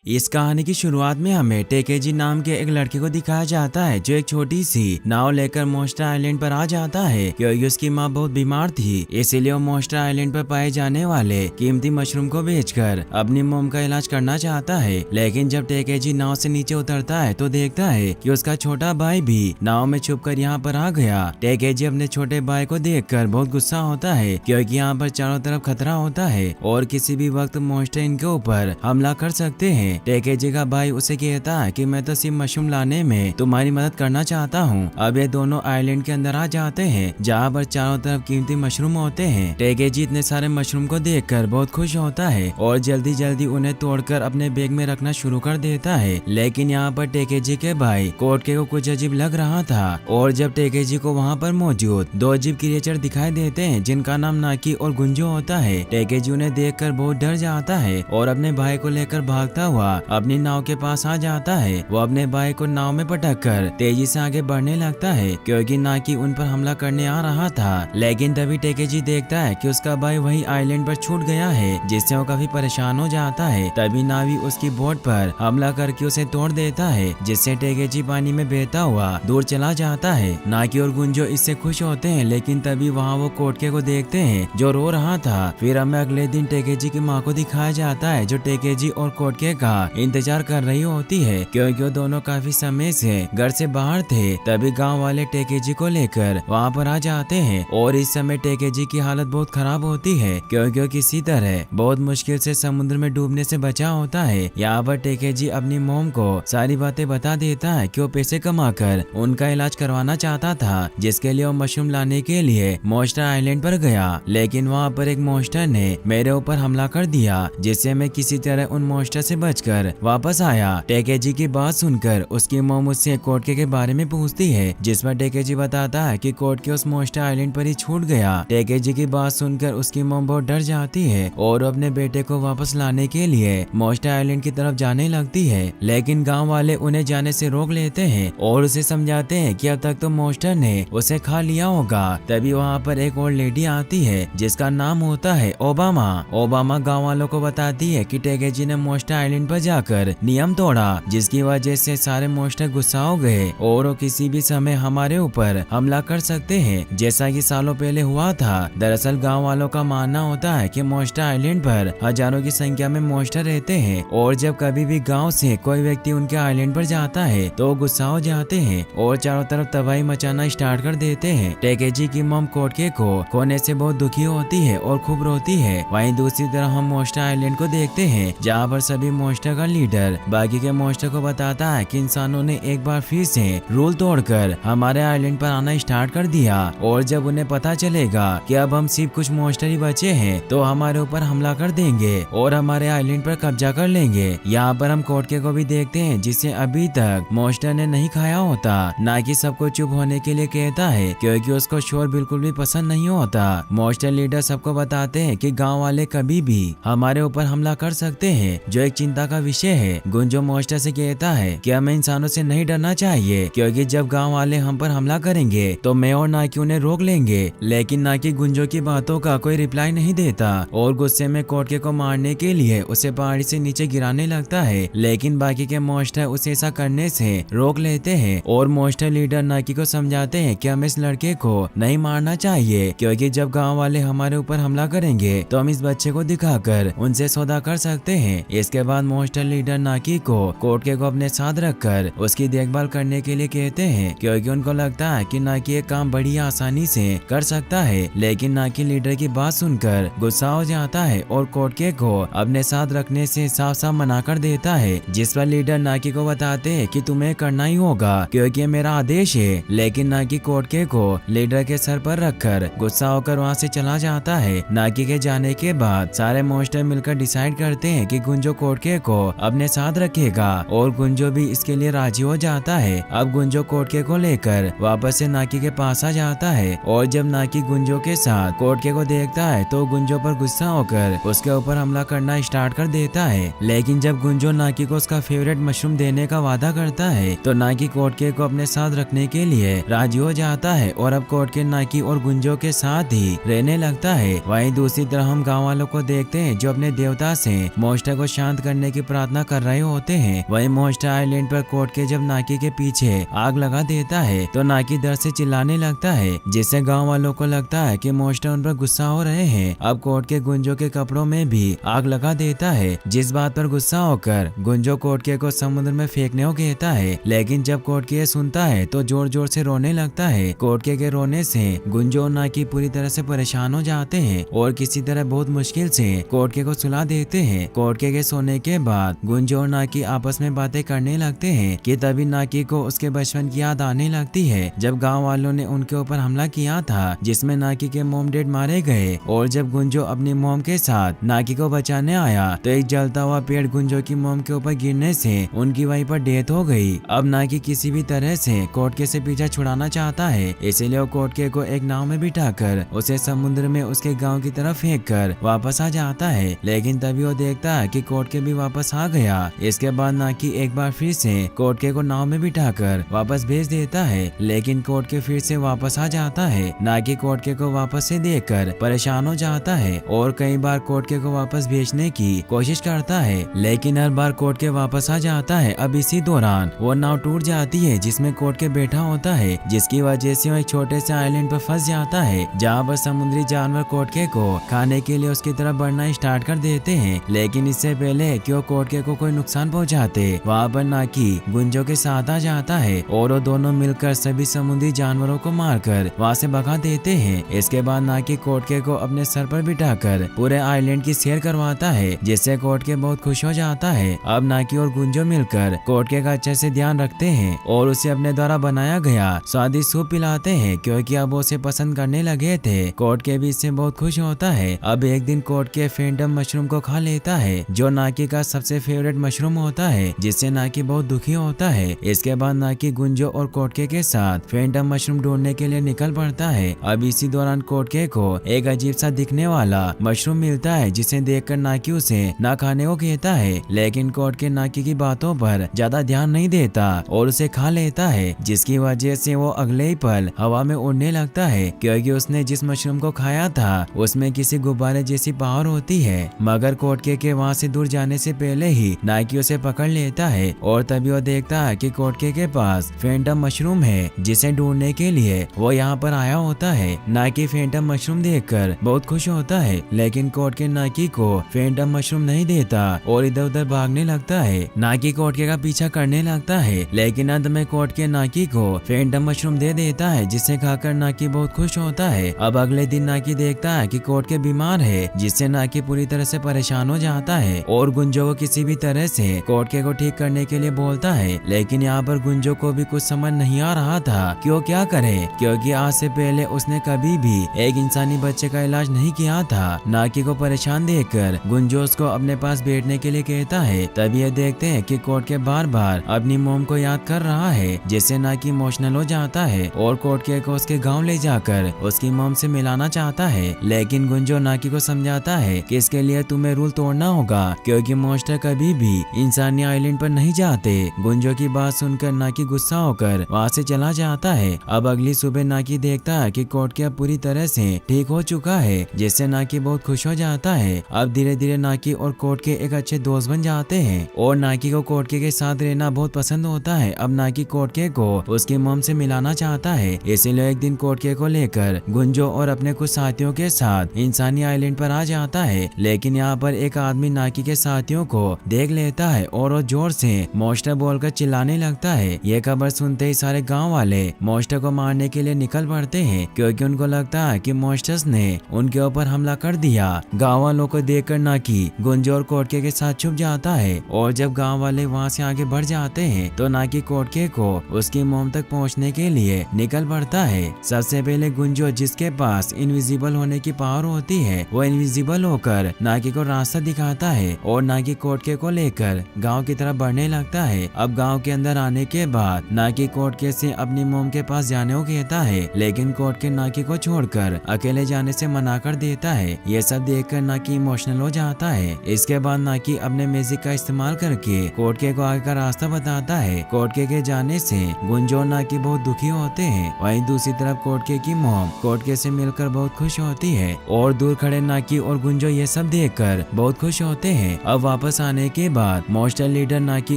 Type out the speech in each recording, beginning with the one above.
इस कहानी की शुरुआत में हमें टेकेजी नाम के एक लड़के को दिखाया जाता है जो एक छोटी सी नाव लेकर मॉन्स्टर आइलैंड पर आ जाता है क्योंकि उसकी माँ बहुत बीमार थी। इसीलिए वो मॉन्स्टर आइलैंड पर पाए जाने वाले कीमती मशरूम को बेचकर अपनी मॉम का इलाज करना चाहता है। लेकिन जब टेकेजी नाव से नीचे उतरता है तो देखता है कि उसका छोटा भाई भी नाव में छुपकर यहाँ पर आ गया। टेकेजी अपने छोटे भाई को देखकर बहुत गुस्सा होता है क्योंकि यहाँ पर चारों तरफ खतरा होता है और किसी भी वक्त मॉन्स्टर इनके ऊपर हमला कर सकते हैं। टेकेजी का भाई उसे कहता है कि मैं तो सिर्फ मशरूम लाने में तुम्हारी मदद करना चाहता हूँ। अब ये दोनों आइलैंड के अंदर आ जाते हैं जहाँ पर चारों तरफ कीमती मशरूम होते हैं। टेकेजी इतने सारे मशरूम को देखकर बहुत खुश होता है और जल्दी जल्दी उन्हें तोड़कर अपने बैग में रखना शुरू कर देता है। लेकिन यहाँ पर टेकेजी के भाई कोटके को कुछ अजीब लग रहा था और जब टेकेजी को वहाँ पर मौजूद दो अजीब क्रिएचर दिखाई देते हैं जिनका नाम नाकी और गुंजो होता है। टेकेजी उन्हें देखकर बहुत डर जाता है और अपने भाई को लेकर भागता हुआ अपनी नाव के पास आ जाता है। वो अपने भाई को नाव में पटककर तेजी से आगे बढ़ने लगता है क्योंकि नाकी उन पर हमला करने आ रहा था। लेकिन तभी टेकेजी देखता है कि उसका भाई वही आइलैंड पर छूट गया है जिससे वो काफी परेशान हो जाता है। तभी नावी उसकी बोट पर हमला करके उसे तोड़ देता है जिससे टेकेजी पानी में बहता हुआ दूर चला जाता है। नाकी और गुंजो इससे खुश होते हैं लेकिन तभी वहाँ वो कोटके को देखते हैं जो रो रहा था। फिर हमें अगले दिन टेकेजी की माँ को दिखाया जाता है जो टेकेजी और कोटके का इंतजार कर रही होती है क्योंकि वो दोनों काफी समय से घर से बाहर थे। तभी गांव वाले टेकेजी को लेकर वहां पर आ जाते हैं और इस समय टेकेजी की हालत बहुत खराब होती है क्योंकि वो किसी तरह बहुत मुश्किल से समुद्र में डूबने से बचा होता है। यहाँ पर टेकेजी अपनी मोम को सारी बातें बता देता है कि वो पैसे कमाकर उनका इलाज करवाना चाहता था जिसके लिए वो मशरूम लाने के लिए मॉन्स्टर आइलैंड पर गया। लेकिन वहाँ पर एक मॉन्स्टर ने मेरे ऊपर हमला कर दिया जिससे मैं किसी तरह उन मॉन्स्टर से बचकर वापस आया। टेकेजी की बात सुनकर उसकी मॉम उससे कोटके के बारे में पूछती है जिस पर टेकेजी बताता है कि कोटके उस मॉन्स्टर आइलैंड पर ही छूट गया। टेकेजी की बात सुनकर उसकी मॉम बहुत डर जाती है और अपने बेटे को वापस लाने के लिए मॉन्स्टर आइलैंड की तरफ जाने लगती है। लेकिन गाँव वाले उन्हें जाने से रोक लेते हैं और उसे समझाते हैं कि अब तक तो मॉन्स्टर ने उसे खा लिया होगा। तभी वहाँ पर एक और लेडी आती है जिसका नाम होता है ओबामा। ओबामा गाँव वालों को बताती है कि टेकेजी ने मॉन्स्टर आइलैंड पर जाकर नियम तोड़ा जिसकी वजह से सारे मॉन्स्टर गुस्सा हो गए और वो किसी भी समय हमारे ऊपर हमला कर सकते हैं जैसा कि सालों पहले हुआ था। दरअसल गांव वालों का मानना होता है कि मॉन्स्टर आइलैंड पर हजारों की संख्या में मॉन्स्टर रहते हैं और जब कभी भी गांव से कोई व्यक्ति उनके आइलैंड पर जाता है तो गुस्सा हो जाते हैं और चारों तरफ तबाही मचाना स्टार्ट कर देते हैं। टेकेजी की मॉम कोटके को खोने से बहुत दुखी होती है और खूब रोती है। वहीं दूसरी तरफ हम मॉन्स्टर आइलैंड को देखते हैं जहाँ पर सभी मॉन्स्टर का लीडर बाकी के मॉन्स्टर को बताता है कि इंसानों ने एक बार फिर से रूल तोड़कर हमारे आइलैंड पर आना स्टार्ट कर दिया और जब उन्हें पता चलेगा कि अब हम सिर्फ कुछ मॉन्स्टर ही बचे हैं तो हमारे ऊपर हमला कर देंगे और हमारे आइलैंड पर कब्जा कर लेंगे। यहाँ पर हम कोटके को भी देखते हैं जिसे अभी तक मॉन्स्टर ने नहीं खाया होता। ना कि सबको चुप होने के लिए कहता है क्योंकि उसको शोर बिल्कुल भी पसंद नहीं होता। मॉन्स्टर लीडर सबको बताते हैं कि गाँव वाले कभी भी हमारे ऊपर हमला कर सकते हैं जो एक चिंता का विषय है। गुंजो मॉन्स्टर से कहता है कि हमें इंसानों से नहीं डरना चाहिए क्योंकि जब गांव वाले हम पर हमला करेंगे तो मैं और नाकी उन्हें रोक लेंगे। लेकिन नाकी गुंजो की बातों का कोई रिप्लाई नहीं देता और गुस्से में कोटके को मारने के लिए उसे पहाड़ी से नीचे गिराने लगता है। लेकिन बाकी के मॉन्स्टर उसे ऐसा करने से रोक लेते हैं और मॉन्स्टर लीडर नाकी को समझाते हैं कि हमें इस लड़के को नहीं मारना चाहिए क्योंकि जब गाँव वाले हमारे ऊपर हमला करेंगे तो हम इस बच्चे को दिखाकर उनसे सौदा कर सकते हैं। इसके बाद मॉन्स्टर लीडर नाकी को कोटके को अपने साथ रखकर उसकी देखभाल करने के लिए कहते हैं क्योंकि उनको लगता है कि नाकी ये काम बड़ी आसानी से कर सकता है। लेकिन नाकी लीडर की बात सुनकर गुस्सा हो जाता है और कोटके को अपने साथ रखने से साफ साफ मना कर देता है जिस पर लीडर नाकी को बताते हैं कि तुम्हें करना ही होगा क्योंकि मेरा आदेश है। लेकिन नाकी कोटके को लीडर के सर पर रखकर गुस्सा होकर वहाँ से चला जाता है। नाकी के जाने के बाद सारे मॉन्स्टर मिलकर डिसाइड करते हैं कि गुंजो कोटके को अपने साथ रखेगा और गुंजो भी इसके लिए राजी हो जाता है। अब गुंजो कोटके को लेकर वापस से नाकी के पास आ जाता है और जब नाकी गुंजो के साथ कोटके को देखता है तो गुंजो पर गुस्सा होकर उसके ऊपर हमला करना स्टार्ट कर देता है। लेकिन जब गुंजो नाकी को उसका फेवरेट मशरूम देने का वादा करता है तो नाकी कोटके को अपने साथ रखने के लिए राजी हो जाता है और अब कोटके नाकी और गुंजो के साथ ही रहने लगता है। वहीं दूसरी तरफ हम गाँव वालों को देखते हैं जो अपने देवता से मॉन्स्टर को शांत करने की प्रार्थना कर रहे होते हैं। वही मॉन्स्टर आइलैंड पर कोटके जब नाकी के पीछे आग लगा देता है तो नाकी दर्द से चिल्लाने लगता है, जिससे गांव वालों को लगता है कि मॉन्स्टर उन पर गुस्सा हो रहे हैं। अब कोटके गुंजो के कपड़ों में भी आग लगा देता है, जिस बात पर गुस्सा होकर गुंजो कोटके को समुद्र में फेंकने को कहता है। लेकिन जब कोटके ये सुनता है तो जोर जोर से रोने लगता है। कोटके के रोने से गुंजो और नाकी पूरी तरह से परेशान हो जाते हैं और किसी तरह बहुत मुश्किल से कोटके को सुला देते हैं। कोटके के सोने के बाद गुंजो और नाकी आपस में बातें करने लगते हैं कि तभी नाकी को उसके बचपन की याद आने लगती है, जब गांव वालों ने उनके ऊपर हमला किया था, जिसमें नाकी के मॉम डैड मारे गए। और जब गुंजो अपनी मॉम के साथ नाकी को बचाने आया तो एक जलता हुआ पेड़ गुंजो की मॉम के ऊपर गिरने से उनकी वहीं पर डेथ हो गई। अब नाकी किसी भी तरह से कोटके से पीछा छुड़ाना चाहता है, इसलिए वो कोटके को एक नाव में बिठाकर उसे समुद्र में उसके गांव की तरफ फेंक कर वापस आ जाता है। लेकिन तभी वो देखता है कि कोटके भी वापस आ गया। इसके बाद नाकी एक बार फिर से कोटके को नाव में बिठाकर वापस भेज देता है, लेकिन कोटके फिर से वापस आ जाता है। नाकी कोटके को वापस से देखकर परेशान हो जाता है और कई बार कोटके को वापस भेजने की कोशिश करता है, लेकिन हर बार कोटके वापस आ जाता है। अब इसी दौरान वो नाव टूट जाती है जिसमें कोटके बैठा होता है, जिसकी वजह से वो एक छोटे से आइलैंड पर फंस जाता है, जहाँ पर समुद्री जानवर कोटके को खाने के लिए उसकी तरफ बढ़ना स्टार्ट कर देते हैं। लेकिन इससे पहले कि वो कोटके को कोई नुकसान पहुँचाते, वहाँ पर नाकी गुंजो के साथ आ जाता है और वो दोनों मिलकर सभी समुद्री जानवरों को मारकर वहाँ से भगा देते हैं। इसके बाद नाकी कोटके को अपने सर पर बिठाकर पूरे आइलैंड की सैर करवाता है, जिससे कोटके बहुत खुश हो जाता है। अब नाकी और गुंजो मिलकर कोटके का अच्छे से ध्यान रखते हैं और उसे अपने द्वारा बनाया गया स्वादिष्ट सूप पिलाते हैं, क्योंकि अब वो उसे पसंद करने लगे थे। कोटके भी इससे बहुत खुश होता है। अब एक दिन कोटके फैंटम मशरूम को खा लेता है, जो नाकी का सबसे फेवरेट मशरूम होता है, जिससे नाकी बहुत दुखी होता है। इसके बाद नाकी गुंजो और कोटके के साथ फैंटम मशरूम ढूंढने के लिए निकल पड़ता है। अब इसी दौरान कोटके को एक अजीब सा दिखने वाला मशरूम मिलता है, जिसे देखकर नाकी उसे ना खाने को कहता है, लेकिन कोटके नाकी की बातों पर ज्यादा ध्यान नहीं देता और उसे खा लेता है, जिसकी वजह से वो अगले ही पल हवा में उड़ने लगता है, क्योंकि उसने जिस मशरूम को खाया था उसमें किसी गुब्बारे जैसी पावर होती है। मगर कोटके के वहाँ से दूर जाने से पहले ही नाकी उसे पकड़ लेता है और तभी वो देखता है कि कोटके के पास फैंटम मशरूम है, जिसे ढूंढने के लिए वो यहाँ पर आया होता है। नाकी फैंटम मशरूम देखकर बहुत खुश होता है, लेकिन कोटके नाकी को फैंटम मशरूम नहीं देता और इधर उधर भागने लगता है। नाकी कोटके का पीछा करने लगता है, लेकिन अंत में कोटके नाकी को फैंटम मशरूम दे देता है, जिसे खाकर नाकी बहुत खुश होता है। अब अगले दिन नाकी देखता है कि कोटके बीमार है, जिससे नाकी पूरी तरह से परेशान हो जाता है और गुंजो को किसी भी तरह से कोटके को ठीक करने के लिए बोलता है। लेकिन यहाँ पर गुंजो को भी कुछ समझ नहीं आ रहा था कि वो क्या करे, क्योंकि आज से पहले उसने कभी भी एक इंसानी बच्चे का इलाज नहीं किया था। नाकी को परेशान देखकर गुंजो उसको अपने पास बैठने के लिए कहता है। तभी ये देखते हैं कि कोटके बार बार अपनी मोम को याद कर रहा है, जिससे नाकी इमोशनल हो जाता है और कोटके को उसके गांव ले जाकर उसकी मोम से मिलाना चाहता है। लेकिन गुंजो नाकी को समझाता है कि इसके लिए तुम्हें रूल तोड़ना होगा, क्योंकि मॉन्स्टर कभी भी इंसानी आइलैंड पर नहीं जाते। गुंजो की बात सुनकर नाकी गुस्सा होकर वहाँ से चला जाता है। अब अगली सुबह नाकी देखता है कि कोटके अब पूरी तरह से ठीक हो चुका है, जिससे नाकी बहुत खुश हो जाता है। अब धीरे धीरे नाकी और कोटके एक अच्छे दोस्त बन जाते हैं और नाकी को कोटके के साथ रहना बहुत पसंद होता है। अब नाकी कोटके को उसकी मॉम से मिलाना चाहता है, इसीलिए एक दिन कोटके को लेकर गुंजो और अपने कुछ साथियों के साथ इंसानी आइलैंड पर आ जाता है। लेकिन यहाँ पर एक आदमी नाकी के साथियों को देख लेता है और वो जोर से मॉन्स्टर बोलकर चिल्लाने लगता है। ये खबर सुनते ही सारे गांव वाले मॉन्स्टर को मारने के लिए निकल पड़ते हैं, क्योंकि उनको लगता है कि मॉन्स्टर्स ने उनके ऊपर हमला कर दिया। गांव वालों को देखकर नाकी गुंजो और कोटके के साथ छुप जाता है और जब गांव वाले वहां से आगे बढ़ जाते हैं तो नाकी कोटके को उसकी मोम तक पहुंचने के लिए निकल पड़ता है। सबसे पहले गुंजो, जिसके पास इनविजिबल होने की पावर होती है, वो इनविजिबल होकर नाकी को रास्ता दिखाता है और नाकी कोटके को लेकर गांव की तरफ बढ़ने लगता है। अब गांव के अंदर आने के बाद नाकी कोटके से अपनी मोम के पास जाने को कहता है, लेकिन कोटके नाकी को छोड़कर अकेले जाने से मना कर देता है। ये सब देखकर नाकी इमोशनल हो जाता है। इसके बाद नाकी अपने मैजिक का इस्तेमाल करके कोटके को आगे का रास्ता बताता है। कोटके के जाने से गुंजो और नाकी बहुत दुखी होते हैं। वहीं दूसरी तरफ कोटके की मोम कोटके से मिलकर बहुत खुश होती है और दूर खड़े नाकी और गुंजो ये सब देखकर बहुत खुश होते हैं। अब वापस आने के बाद मॉन्स्टर लीडर नाकी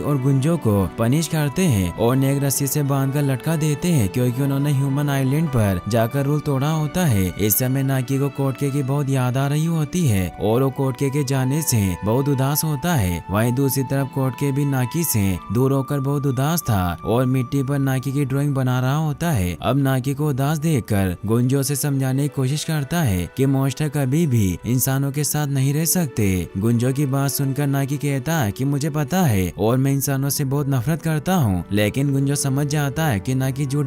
और गुंजो को पनिश करते हैं और उन्हें एक रस्सी से बांधकर लटका देते हैं क्योंकि उन्होंने ह्यूमन आइलैंड पर जाकर रूल तोड़ा होता है। इस समय नाकी को कोटके की बहुत याद आ रही होती है और वो कोटके के जाने से बहुत उदास होता है। वहीं दूसरी तरफ कोटके भी नाकी से दूर होकर बहुत उदास था और मिट्टी पर नाकी की ड्राइंग बना रहा होता है। अब नाकी को उदास देखकर गुंजो से समझाने की कोशिश करता है कि मॉन्स्टर कभी भी इंसानों के साथ नहीं रह सकते। गुंजो की बात सुनकर नाकी कहता है कि मुझे पता है और मैं इंसानों से बहुत नफरत करता हूँ, लेकिन गुंजो समझ जाता है कि नाकी झूठ